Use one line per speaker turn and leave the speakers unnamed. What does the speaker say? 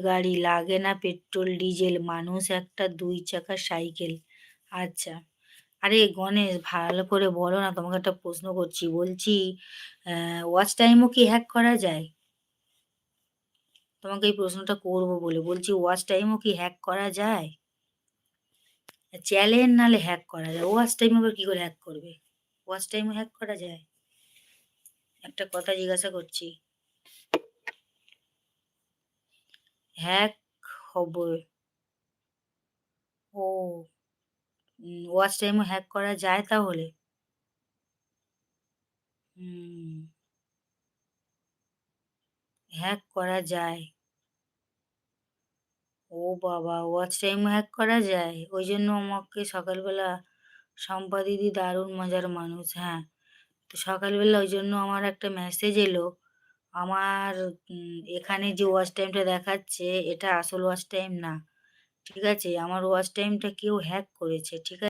গাড়ি, লাগে না পেট্রোল, ডিজেল, মানুষ একটা ২ চাকার সাইকেল। আচ্ছা। আরে গণেশ ভালো করে বলো না, তোমাকে একটা প্রশ্ন করছি। বলছি ওয়াচ টাইমও কি হ্যাক করা যায়? তোমাকে এই প্রশ্নটা করব বলে। বলছি ওয়াচ টাইমও কি হ্যাক করা যায়? চ্যালেঞ্জ নাহলে হ্যাক করা যায়। ওয়াচ টাইম আবার কি করে হ্যাক করবে? ওয়াচ টাইমও হ্যাক করা যায়? একটা কথা জিজ্ঞাসা করছি। হ্যাক হবে। ও ওয়াচ টাইমও হ্যাক করা যায় তাহলে? হুম, হ্যাক করা যায়। ও বাবা! ওয়াচ টাইমও হ্যাক করা যায়? ওইজন্য আমাকে সকালবেলা শম্পা দিদি দারুণ মজার মানুষ। হ্যাঁ, তো সকালবেলা ওইজন্য আমার একটা মেসেজ এলো। আমার এখানে যে ওয়াচ টাইমটা দেখাচ্ছে এটা আসল ওয়াচ টাইম না। ঠিক আছে? আমার ওয়াচ টাইমটা কেউ হ্যাক করেছে। ঠিক